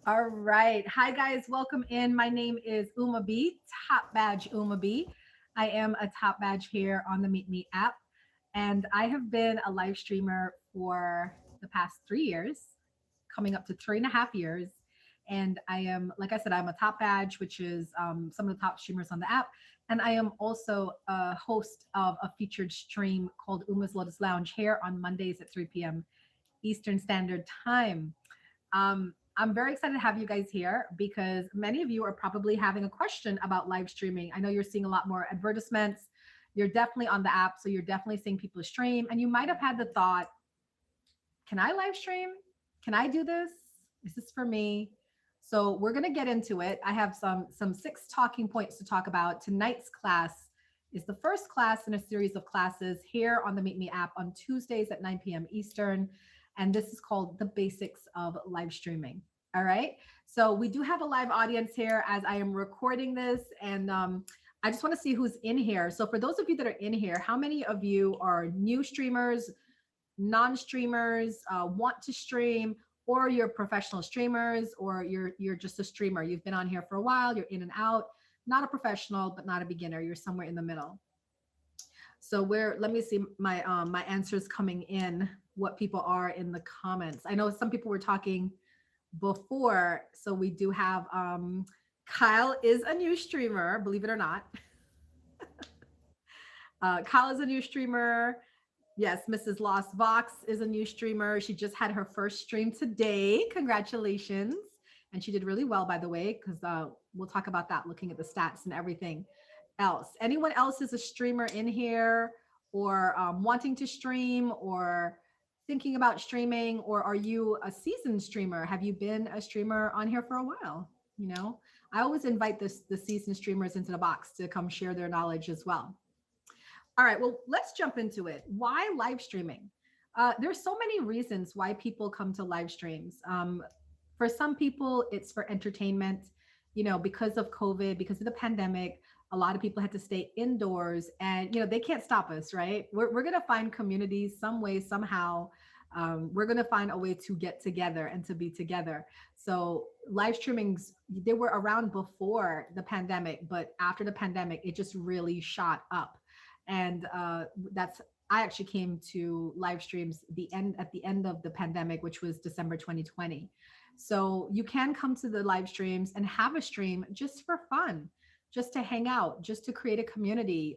All right. Hi, guys. Welcome in. My name is Uma B, Top Badge Uma B. I am a top badge here on the Meetme app. And I have been a live streamer for the past 3 years, coming up to 3.5 years. And I am, like I said, I'm a top badge, which is some of the top streamers on the app. And I am also a host of a featured stream called Uma's Lotus Lounge here on Mondays at 3 p.m. Eastern Standard Time. I'm very excited to have you guys here because many of you are probably having a question about live streaming. I know you're seeing a lot more advertisements. You're definitely on the app, so you're definitely seeing people stream. And you might have had the thought, can I live stream? Can I do this? Is this for me? So we're gonna get into it. I have some six talking points to talk about. Tonight's class is the first class in a series of classes here on the Meet Me app on Tuesdays at 9 p.m. Eastern. And this is called The Basics of Live Streaming. All right. So we do have a live audience here as I am recording this. And I just want to see who's in here. So for those of you that are in here, how many of you are new streamers, non-streamers, want to stream, or you're professional streamers, or you're just a streamer? You've been on here for a while, you're in and out, not a professional, but not a beginner. You're somewhere in the middle. So where let me see my answers coming in, what people are in the comments. I know some people were talking before. So we do have Kyle is a new streamer, believe it or not. Kyle is a new streamer. Yes, Mrs. Lost Vox is a new streamer. She just had her first stream today. Congratulations. And she did really well, by the way, because we'll talk about that, looking at the stats and everything else. Anyone else is a streamer in here, or wanting to stream, or thinking about streaming, or are you a seasoned streamer? Have you been a streamer on here for a while? You know, I always invite the seasoned streamers into the box to come share their knowledge as well. All right, well, let's jump into it. Why live streaming? There's so many reasons why people come to live streams. For some people, it's for entertainment. You know, because of COVID, because of the pandemic, a lot of people had to stay indoors, and they can't stop us, right? We're gonna find communities some way, somehow. We're gonna find a way to get together and to be together. So live streamings, they were around before the pandemic, but after the pandemic, it just really shot up. And that's I actually came to live streams at the end of the pandemic, which was December 2020. So you can come to the live streams and have a stream just for fun, just to hang out, just to create a community.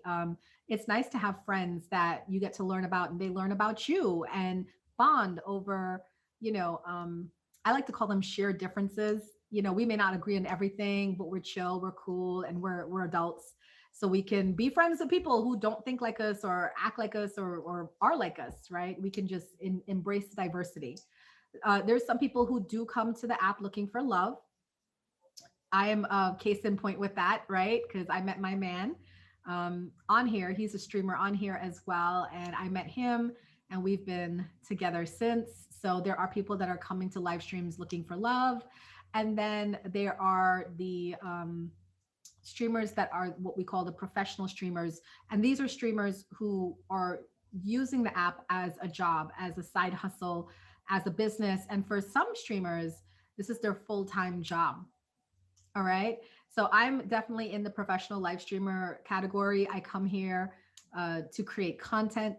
It's nice to have friends that you get to learn about and they learn about you and bond over, I like to call them shared differences. We may not agree on everything, but we're chill, we're cool, and we're adults. So we can be friends with people who don't think like us or act like us or are like us, right? We can just embrace diversity. There's some people who do come to the app looking for love. I am a case in point with that, right? Because I met my man on here. He's a streamer on here as well. And I met him and we've been together since. So there are people that are coming to live streams looking for love. And then there are the streamers that are what we call the professional streamers. And these are streamers who are using the app as a job, as a side hustle, as a business. And for some streamers, this is their full-time job. All right. So I'm definitely in the professional live streamer category. I come here to create content.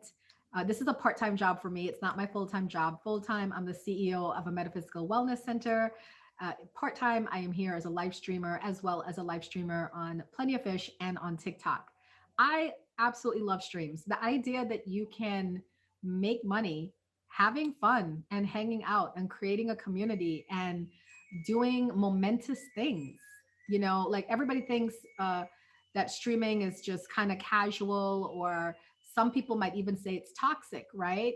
This is a part-time job for me. It's not my full-time job. Full-time, I'm the CEO of a metaphysical wellness center. Part-time, I am here as a live streamer, as well as a live streamer on Plenty of Fish and on TikTok. I absolutely love streams. The idea that you can make money having fun and hanging out and creating a community and doing momentous things. Like everybody thinks that streaming is just kind of casual, or some people might even say it's toxic, right?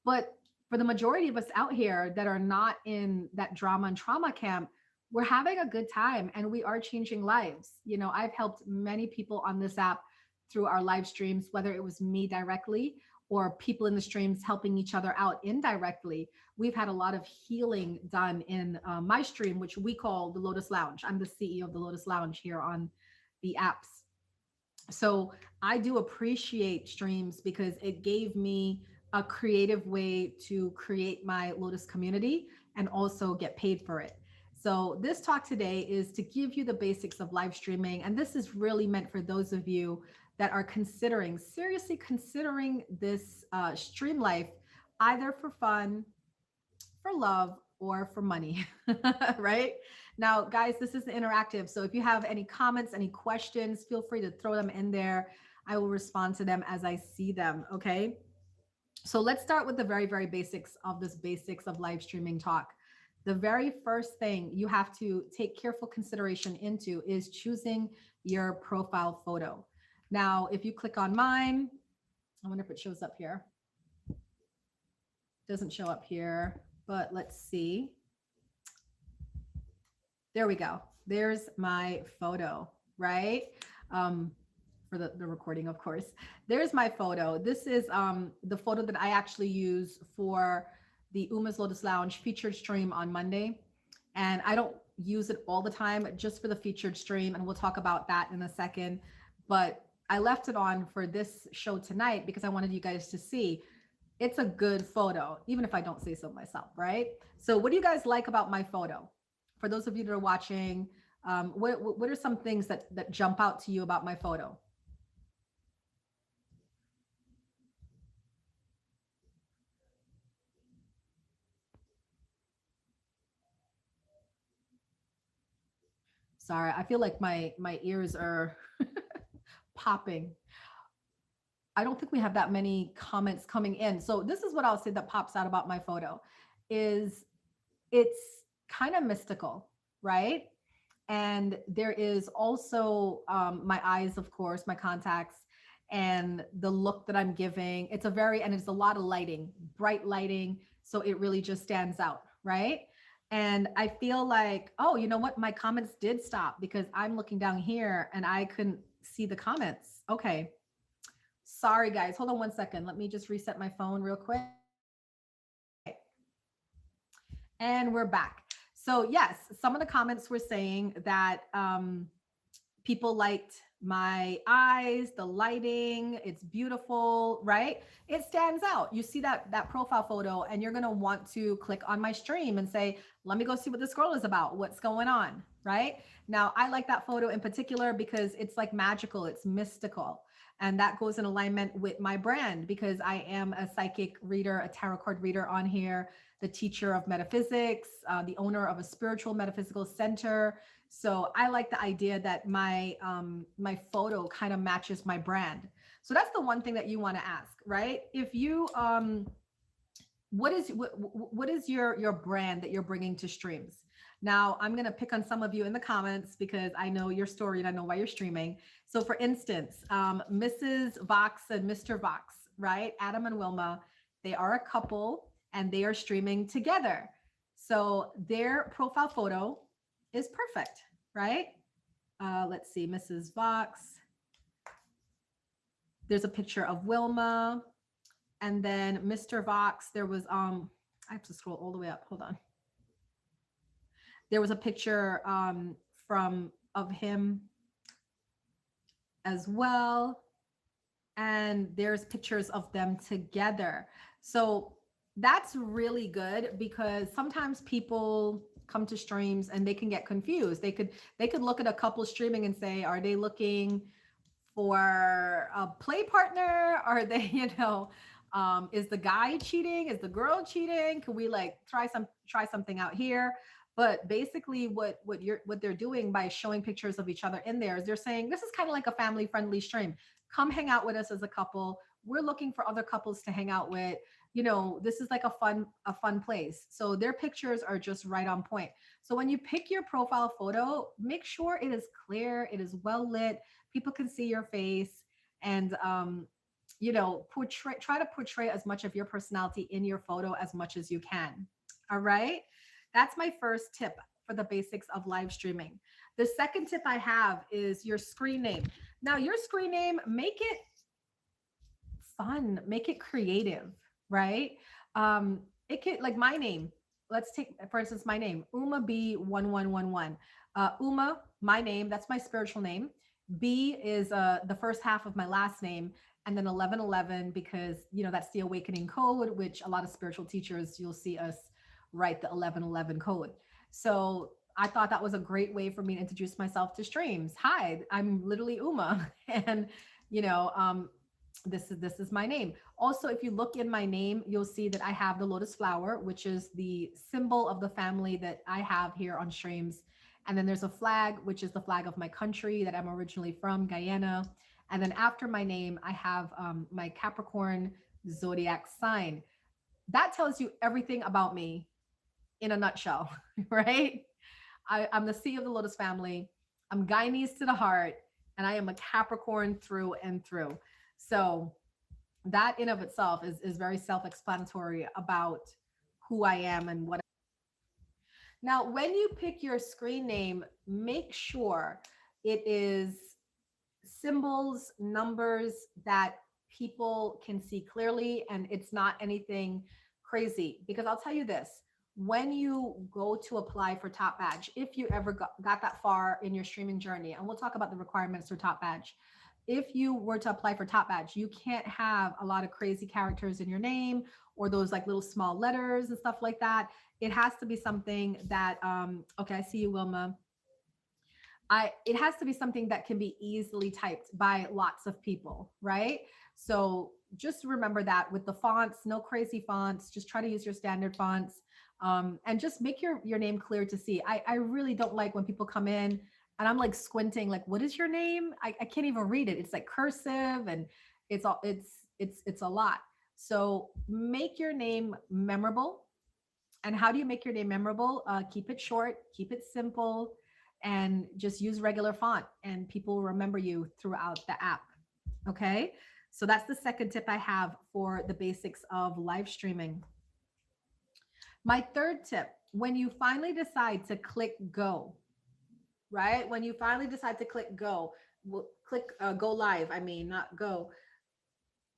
But for the majority of us out here that are not in that drama and trauma camp, we're having a good time and we are changing lives. I've helped many people on this app through our live streams, whether it was me directly or people in the streams helping each other out indirectly. We've had a lot of healing done in my stream, which we call the Lotus Lounge. I'm the CEO of the Lotus Lounge here on the apps. So I do appreciate streams because it gave me a creative way to create my Lotus community and also get paid for it. So this talk today is to give you the basics of live streaming. And this is really meant for those of you that are considering, seriously considering this stream life, either for fun, for love, or for money, right? Now, guys, this is interactive. So if you have any comments, any questions, feel free to throw them in there. I will respond to them as I see them, okay? So let's start with the very, very basics of this basics of live streaming talk. The very first thing you have to take careful consideration into is choosing your profile photo. Now, if you click on mine, I wonder if it shows up here. Doesn't show up here, but let's see. There we go. There's my photo, right? For the recording, of course. There's my photo. This is the photo that I actually use for the Uma's Lotus Lounge featured stream on Monday. And I don't use it all the time, just for the featured stream. And we'll talk about that in a second. But I left it on for this show tonight because I wanted you guys to see it's a good photo, even if I don't say so myself, right? So what do you guys like about my photo? For those of you that are watching, what are some things that jump out to you about my photo? Sorry, I feel like my ears are popping. I don't think we have that many comments coming in. So this is what I'll say that pops out about my photo is it's kind of mystical, right? And there is also my eyes, of course, my contacts, and the look that I'm giving. It's a lot of lighting, bright lighting. So it really just stands out, right? And I feel like, oh, you know what? My comments did stop because I'm looking down here and I couldn't see the comments. Okay. Sorry, guys. Hold on one second. Let me just reset my phone real quick. And we're back. So yes, some of the comments were saying that people liked my eyes, the lighting, it's beautiful, right? It stands out. You see that profile photo and you're going to want to click on my stream and say, let me go see what this girl is about. What's going on, right? Now, I like that photo in particular because it's like magical, it's mystical. And that goes in alignment with my brand because I am a psychic reader, a tarot card reader on here, the teacher of metaphysics, the owner of a spiritual metaphysical center. So I like the idea that my photo kind of matches my brand. So that's the one thing that you want to ask, right? If you what is your brand that you're bringing to streams? Now, I'm going to pick on some of you in the comments because I know your story and I know why you're streaming. So for instance, Mrs. Vox and Mr. Vox, right? Adam and Wilma, they are a couple and they are streaming together. So their profile photo is perfect, right? Let's see, Mrs. Vox. There's a picture of Wilma. And then Mr. Vox, there was, I have to scroll all the way up. Hold on. There was a picture of him as well. And there's pictures of them together. So that's really good because sometimes people come to streams and they can get confused. They could look at a couple streaming and say, are they looking for a play partner? Are they, is the guy cheating? Is the girl cheating? Can we like try something out here? But basically what they're doing by showing pictures of each other in there is they're saying, this is kind of like a family friendly stream. Come hang out with us as a couple. We're looking for other couples to hang out with. This is like a fun place. So their pictures are just right on point. So when you pick your profile photo, make sure it is clear, it is well lit, people can see your face, and try to portray as much of your personality in your photo as much as you can. All right. That's my first tip for the basics of live streaming. The second tip I have is your screen name. Now, your screen name, make it fun, make it creative, right? It could, like my name. Let's take, for instance, my name, Uma B1111. Uma, my name, that's my spiritual name. B is the first half of my last name, and then 1111 because that's the awakening code, which a lot of spiritual teachers, you'll see us write the 1111 code. So I thought that was a great way for me to introduce myself to streams. Hi, I'm literally Uma, and you know, this is my name. Also, if you look in my name, you'll see that I have the lotus flower, which is the symbol of the family that I have here on streams. And then there's a flag, which is the flag of my country that I'm originally from, Guyana. And then after my name, I have my Capricorn zodiac sign. That tells you everything about me in a nutshell, right? I'm the C of the Lotus family. I'm Guyanese to the heart, and I am a Capricorn through and through. So that in of itself is very self-explanatory about who I am and what. Now, when you pick your screen name, make sure it is symbols, numbers that people can see clearly, and it's not anything crazy. Because I'll tell you this, when you go to apply for Top Badge, if you ever got that far in your streaming journey, and we'll talk about the requirements for Top Badge. If you were to apply for Top Badge, you can't have a lot of crazy characters in your name or those like little small letters and stuff like that. It has to be something that, okay, I see you, Wilma. It has to be something that can be easily typed by lots of people, right? So just remember that with the fonts, no crazy fonts, just try to use your standard fonts, and just make your name clear to see. I really don't like when people come in and I'm like squinting, like, what is your name? I can't even read it. It's like cursive and it's a lot. So make your name memorable. And how do you make your name memorable? Keep it short, keep it simple, and just use regular font, and people will remember you throughout the app. Okay. So that's the second tip I have for the basics of live streaming. My third tip, when you finally decide to click go, right? When you finally decide to click go, click go live, I mean, not go,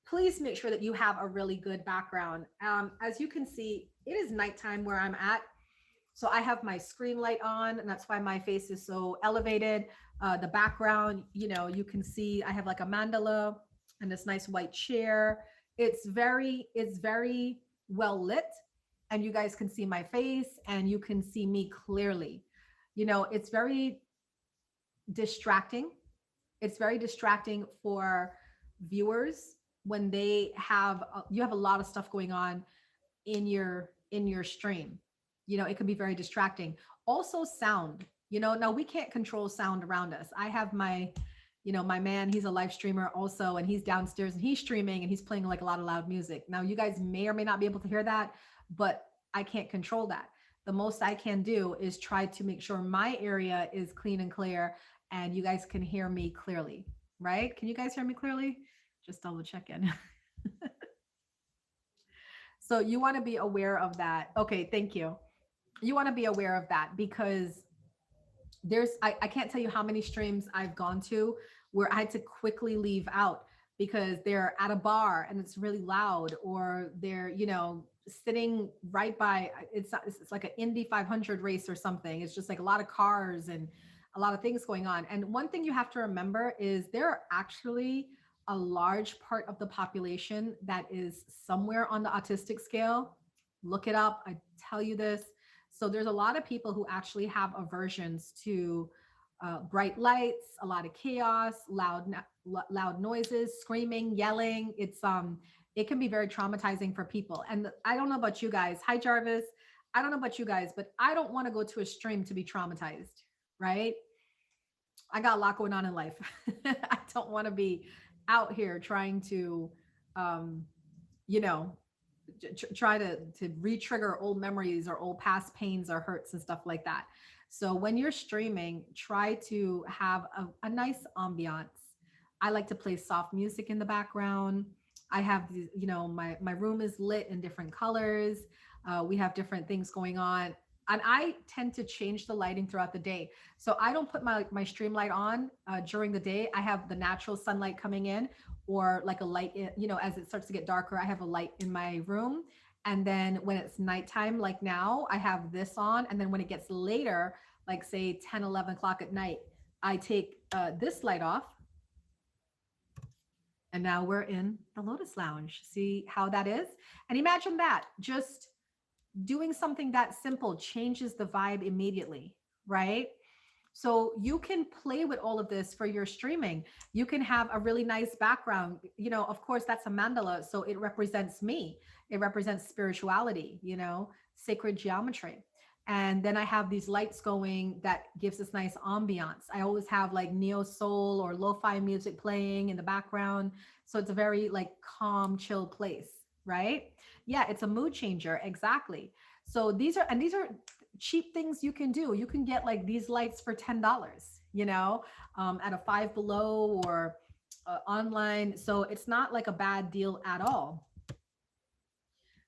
please make sure that you have a really good background. As you can see, it is nighttime where I'm at. So I have my screen light on, and that's why my face is so elevated. The background, you can see I have like a mandala and this nice white chair. It's very well lit, and you guys can see my face and you can see me clearly. It's very distracting. It's very distracting for viewers when you have a lot of stuff going on in your stream. It can be very distracting. Also sound, now we can't control sound around us. I have my man, he's a live streamer also, and he's downstairs and he's streaming and he's playing like a lot of loud music. Now you guys may or may not be able to hear that, but I can't control that. The most I can do is try to make sure my area is clean and clear and you guys can hear me clearly, right? Can you guys hear me clearly? Just double check in. So you want to be aware of that. Okay, thank you. You want to be aware of that because I can't tell you how many streams I've gone to where I had to quickly leave out because they're at a bar and it's really loud, or they're, sitting right by, it's like an Indy 500 race or something. It's just like a lot of cars and a lot of things going on. And one thing you have to remember is there are actually a large part of the population that is somewhere on the autistic scale. Look it up. I tell you this. So there's a lot of people who actually have aversions to bright lights, a lot of chaos, loud noises, screaming, yelling. It can be very traumatizing for people. And I don't know about you guys. Hi, Jarvis. I don't know about you guys, but I don't want to go to a stream to be traumatized, right? I got a lot going on in life. I don't want to be out here trying to, try to re-trigger old memories or old past pains or hurts and stuff like that. So when you're streaming, try to have a nice ambiance. I like to play soft music in the background. I have, my room is lit in different colors. We have different things going on. And I tend to change the lighting throughout the day. So I don't put my stream light on during the day. I have the natural sunlight coming in, or like a light, as it starts to get darker, I have a light in my room. And then when it's nighttime, like now, I have this on. And then when it gets later, like say 10, 11 o'clock at night, I take this light off. And now we're in the Lotus Lounge. See how that is? And imagine that just doing something that simple changes the vibe immediately, right? So you can play with all of this for your streaming. You can have a really nice background. You know, of course, that's a mandala. So it represents me, it represents spirituality, you know, sacred geometry. And then I have these lights going that gives this nice ambiance. I always have like neo soul or lo-fi music playing in the background. So it's a very like calm, chill place, right? Yeah, it's a mood changer. Exactly. So these are cheap things you can do. You can get like these lights for $10, you know, at a Five Below or online. So it's not like a bad deal at all.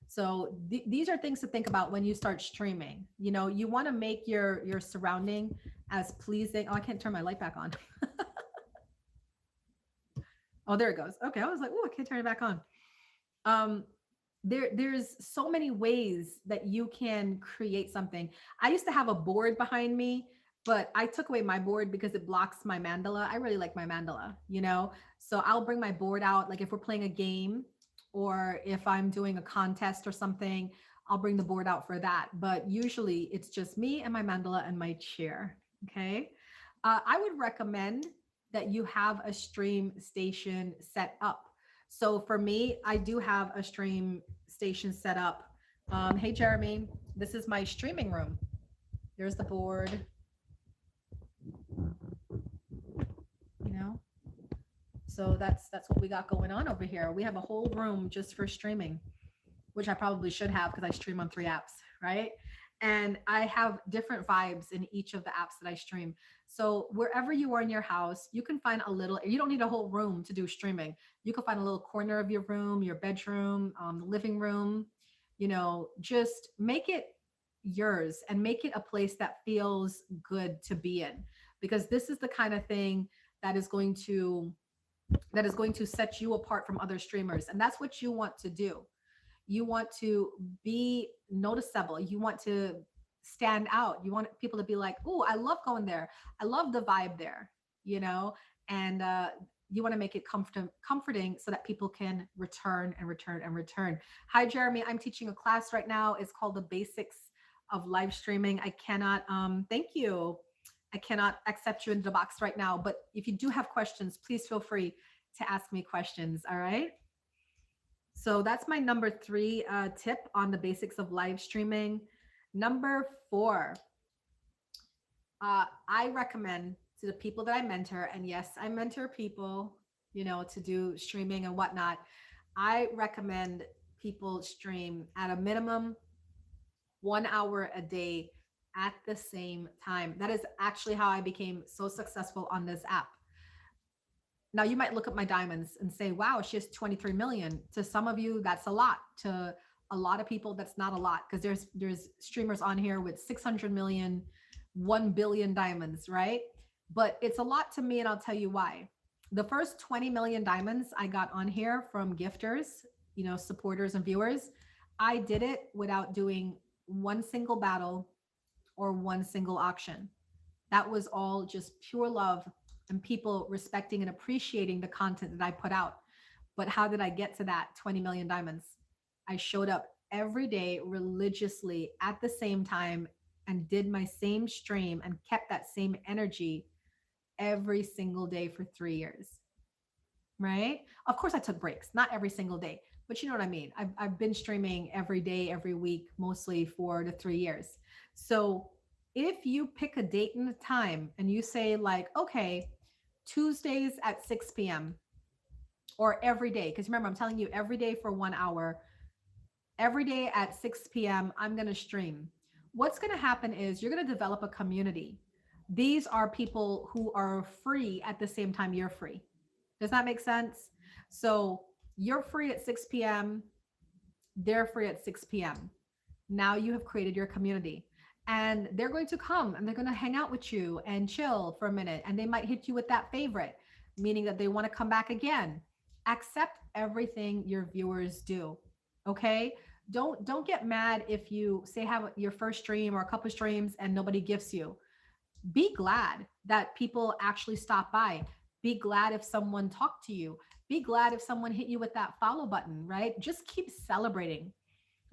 So these are things to think about when you start streaming. You know, you want to make your surrounding as pleasing. Oh, I can't turn my light back on. Oh, there it goes. Okay, I was like, oh, I can't turn it back on. Um, there's so many ways that you can create something. I used to have a board behind me, but I took away my board because it blocks my mandala. I really like my mandala, you know. So I'll bring my board out, like if we're playing a game or if I'm doing a contest or something, I'll bring the board out for that. But usually it's just me and my mandala and my chair. Okay. I would recommend that you have a stream station set up. So for me, I do have a stream station set up. Hey, Jeremy, this is my streaming room. There's the board, you know. So that's what we got going on over here. We have a whole room just for streaming, which I probably should have because I stream on 3 apps, right? And I have different vibes in each of the apps that I stream. So wherever you are in your house, you can find a little, you don't need a whole room to do streaming. You can find a little corner of your room, your bedroom, living room, you know, just make it yours and make it a place that feels good to be in, because this is the kind of thing that is going to set you apart from other streamers, and that's what you want to do. You want to be noticeable. You want to stand out. You want people to be like, oh, I love going there. I love the vibe there, you know? And you want to make it comforting so that people can return and return and return. Hi, Jeremy. I'm teaching a class right now. It's called The Basics of Live Streaming. I cannot, thank you. I cannot accept you into the box right now. But if you do have questions, please feel free to ask me questions. All right. So that's my number 3 tip on the basics of live streaming. Number 4, I recommend to the people that I mentor, and yes, I mentor people, you know, to do streaming and whatnot. I recommend people stream at a minimum 1 hour a day at the same time. That is actually how I became so successful on this app. Now you might look at my diamonds and say, wow, she has 23 million. To some of you, that's a lot. To a lot of people, that's not a lot, because there's streamers on here with 600 million, 1 billion diamonds, right? But it's a lot to me, and I'll tell you why. The first 20 million diamonds I got on here from gifters, you know, supporters and viewers, I did it without doing one single battle or one single auction. That was all just pure love and people respecting and appreciating the content that I put out. But how did I get to that 20 million diamonds? I showed up every day religiously at the same time and did my same stream and kept that same energy every single day for 3 years. Right? Of course, I took breaks, not every single day, but you know what I mean? I've been streaming every day, every week, mostly for the 3 years. So if you pick a date and a time and you say, like, okay, Tuesdays at 6 p.m. or every day, because remember, I'm telling you every day for 1 hour, every day at 6 p.m., I'm going to stream. What's going to happen is you're going to develop a community. These are people who are free at the same time you're free. Does that make sense? So you're free at 6 p.m., they're free at 6 p.m. Now you have created your community, and they're going to come and they're going to hang out with you and chill for a minute. And they might hit you with that favorite, meaning that they want to come back again. Accept everything your viewers do. Okay. Don't get mad if you say have your first stream or a couple of streams and nobody gifts you. Be glad that people actually stop by. Be glad if someone talked to you. Be glad if someone hit you with that follow button, right? Just keep celebrating.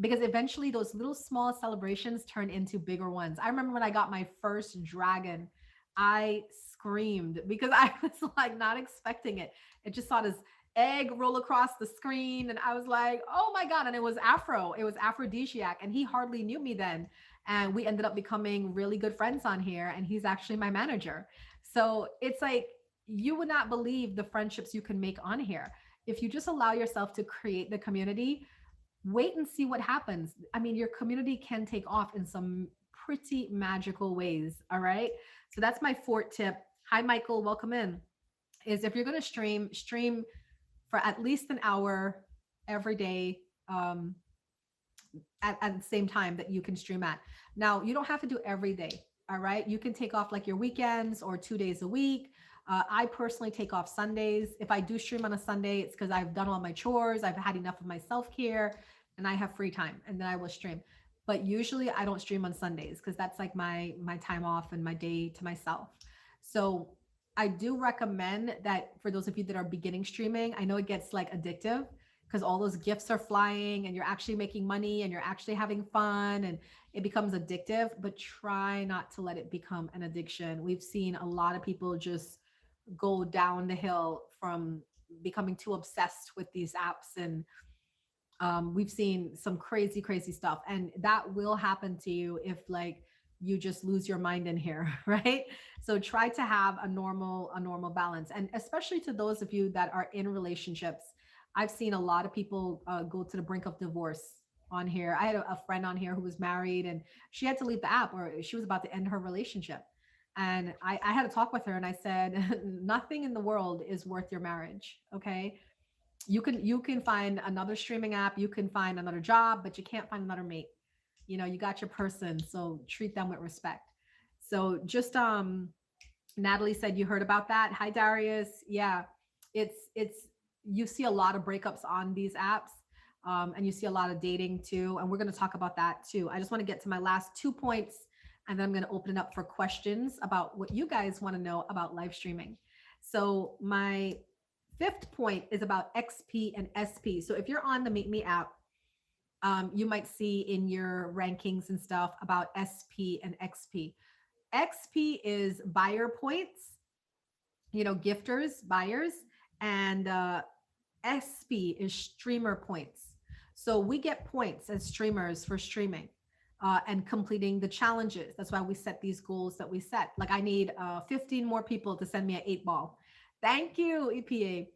because eventually those little small celebrations turn into bigger ones. I remember when I got my first dragon, I screamed because I was like not expecting it. It just saw this egg roll across the screen and I was like, "Oh my god." And it was Afro. It was Aphrodisiac and he hardly knew me then. And we ended up becoming really good friends on here and he's actually my manager. So, it's like you would not believe the friendships you can make on here if you just allow yourself to create the community. Wait and see what happens. I mean, your community can take off in some pretty magical ways. All right. So that's my fourth tip. Hi, Michael. Welcome in. Is if you're going to stream for at least an hour every day. At the same time that you can stream at. Now, you don't have to do every day. All right. You can take off like your weekends or 2 days a week. I personally take off Sundays. If I do stream on a Sunday, it's because I've done all my chores, I've had enough of my self care, and I have free time, and then I will stream. But usually, I don't stream on Sundays because that's like my time off and my day to myself. So I do recommend that for those of you that are beginning streaming. I know it gets like addictive because all those gifts are flying and you're actually making money and you're actually having fun and it becomes addictive, but try not to let it become an addiction. We've seen a lot of people just go down the hill from becoming too obsessed with these apps and we've seen some crazy crazy stuff and that will happen to you if like you just lose your mind in here right. So try to have a normal balance, and especially to those of you that are in relationships. I've seen a lot of people go to the brink of divorce on here. I had a friend on here who was married and she had to leave the app or she was about to end her relationship, and I had to talk with her and I said nothing in the world is worth your marriage. Okay, you can find another streaming app, you can find another job, but you can't find another mate. You got your person, so treat them with respect. So just Natalie said you heard about that. Hi Darius. Yeah, it's you see a lot of breakups on these apps. And you see a lot of dating too, and we're going to talk about that too. I just want to get to my last 2 points, and then I'm going to open it up for questions about what you guys want to know about live streaming. So my fifth point is about XP and SP. So if you're on the Meetme app, you might see in your rankings and stuff about SP and XP. XP is buyer points, gifters, buyers, and SP is streamer points. So we get points as streamers for streaming and completing the challenges. That's why we set these goals that we set. Like I need 15 more people to send me an 8 ball. Thank you, EPA.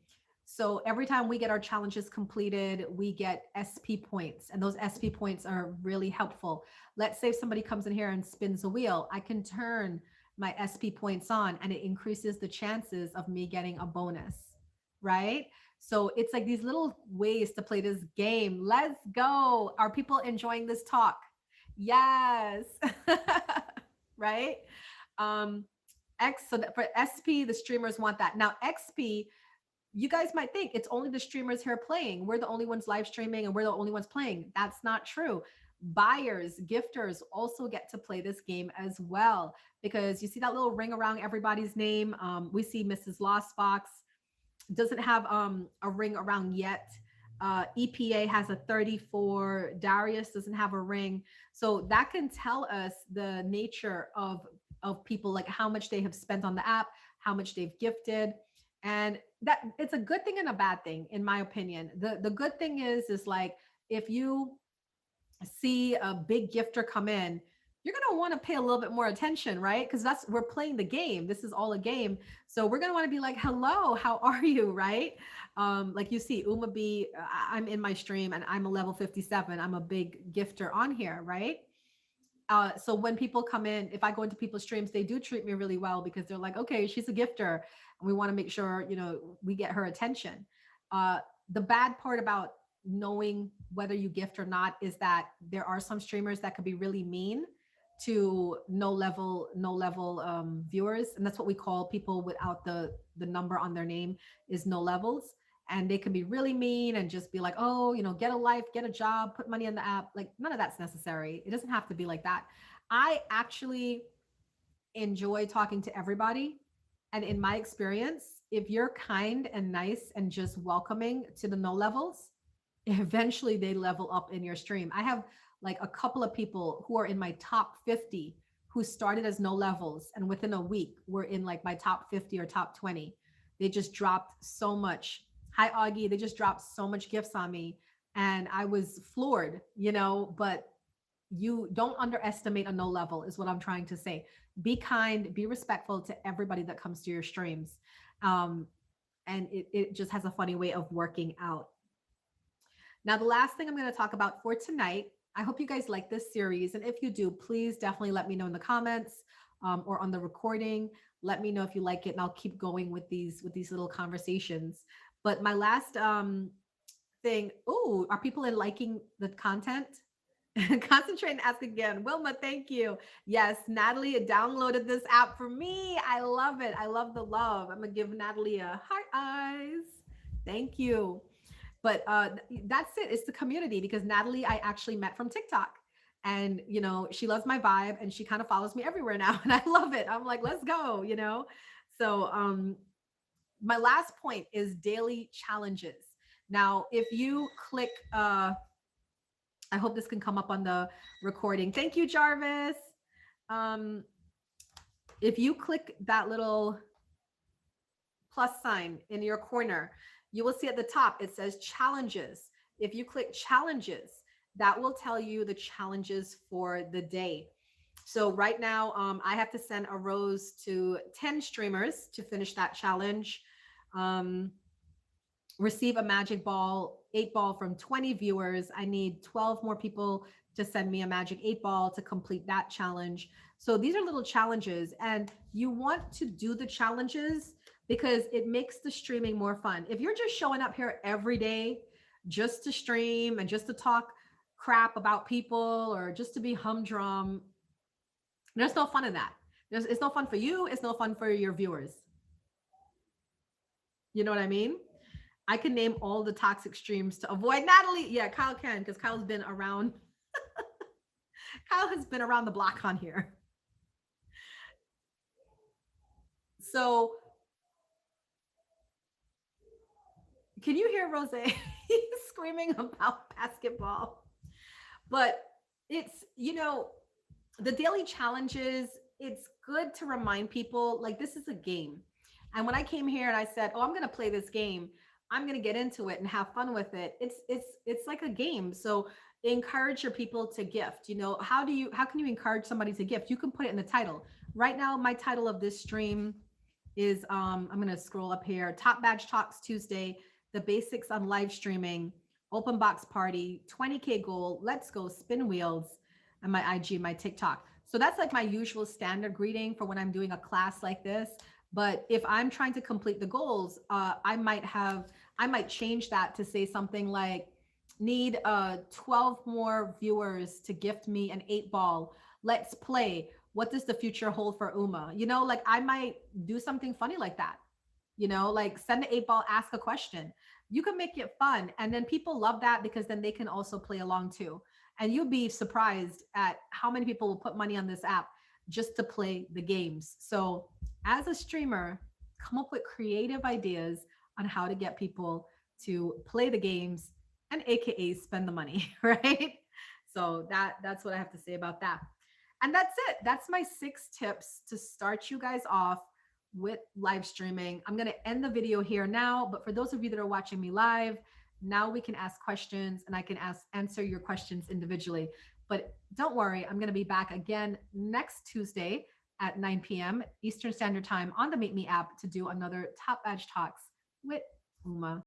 So every time we get our challenges completed, we get SP points, and those SP points are really helpful. Let's say if somebody comes in here and spins a wheel, I can turn my SP points on and it increases the chances of me getting a bonus, right? So it's like these little ways to play this game. Let's go. Are people enjoying this talk? Yes. Right? Um, so for SP, the streamers want that. Now, XP, you guys might think it's only the streamers here playing. We're the only ones live streaming and we're the only ones playing. That's not true. Buyers, gifters also get to play this game as well, because you see that little ring around everybody's name. We see Mrs. Lost Fox doesn't have a ring around yet. EPA has a 34. Darius doesn't have a ring. So that can tell us the nature of people, like how much they have spent on the app, how much they've gifted. And that it's a good thing and a bad thing, in my opinion. The good thing is like if you see a big gifter come in, you're going to want to pay a little bit more attention, right? Because we're playing the game. This is all a game. So we're going to want to be like, hello, how are you? Right. Like you see Uma B, I'm in my stream and I'm a level 57. I'm a big gifter on here. Right. So when people come in, if I go into people's streams, they do treat me really well because they're like, okay, she's a gifter and we want to make sure, we get her attention. The bad part about knowing whether you gift or not is that there are some streamers that could be really mean to no level viewers, and that's what we call people without the number on their name is no levels. And they can be really mean and just be like, oh, get a life, get a job, put money in the app. Like none of that's necessary. It doesn't have to be like that. I actually enjoy talking to everybody. And in my experience, if you're kind and nice and just welcoming to the no levels, eventually they level up in your stream. I have like a couple of people who are in my top 50 who started as no levels, and within a week were in like my top 50 or top 20. They just dropped so much. Hi Augie, they just dropped so much gifts on me and I was floored, you know. But you don't underestimate a no level is what I'm trying to say. Be kind, be respectful to everybody that comes to your streams. um, and it just has a funny way of working out. Now, the last thing I'm going to talk about for tonight, I hope you guys like this series. And if you do, please definitely let me know in the comments, or on the recording. Let me know if you like it, and I'll keep going with these little conversations. But my last thing, oh, are people in liking the content? Concentrate and ask again. Wilma, thank you. Yes, Natalie downloaded this app for me. I love it. I love the love. I'm going to give Natalie a heart eyes. Thank you. But that's it. It's the community, because Natalie I actually met from TikTok, and you know, she loves my vibe and she kind of follows me everywhere now, and I love it. I'm like, let's go, you know. So my last point is daily challenges. Now if you click I hope this can come up on the recording. Thank you, Jarvis. um if you click that little plus sign in your corner, you will see at the top it says challenges. If you click challenges, that will tell you the challenges for the day. So right now, I have to send a rose to 10 streamers to finish that challenge. Um, Receive a magic ball, 8 ball from 20 viewers. I need 12 more people to send me a magic 8 ball to complete that challenge. So these are little challenges, and you want to do the challenges because it makes the streaming more fun. If you're just showing up here every day just to stream and just to talk crap about people or just to be humdrum, there's no fun in that. It's no fun for you. It's no fun for your viewers. You know what I mean? I can name all the toxic streams to avoid. Natalie, yeah, Kyle can, because Kyle's been around. Kyle has been around the block on here. So can you hear Rose screaming about basketball? But it's, you know, the daily challenges, it's good to remind people like this is a game. And when I came here and I said, "Oh, I'm going to play this game. I'm going to get into it and have fun with it." It's like a game. So encourage your people to gift. You know, how can you encourage somebody to gift? You can put it in the title. Right now my title of this stream is I'm going to scroll up here. Top Badge Talks Tuesday, the basics on live streaming, open box party, 20K goal, let's go spin wheels, and my IG, my TikTok. So that's like my usual standard greeting for when I'm doing a class like this. But if I'm trying to complete the goals, I might change that to say something like, need 12 more viewers to gift me an 8 ball. Let's play. What does the future hold for Uma? You know, like I might do something funny like that. You know, like send the 8 ball, ask a question. You can make it fun. And then people love that because then they can also play along too. And you'll be surprised at how many people will put money on this app just to play the games. So as a streamer, come up with creative ideas on how to get people to play the games and AKA spend the money, right? So that's what I have to say about that. And that's it. That's my 6 tips to start you guys off with live streaming. I'm going to end the video here now, but for those of you that are watching me live, now we can ask questions and I can answer your questions individually. But don't worry, I'm going to be back again next Tuesday at 9 p.m. Eastern Standard Time on the Meetme app to do another Top Badge Talks with Uma.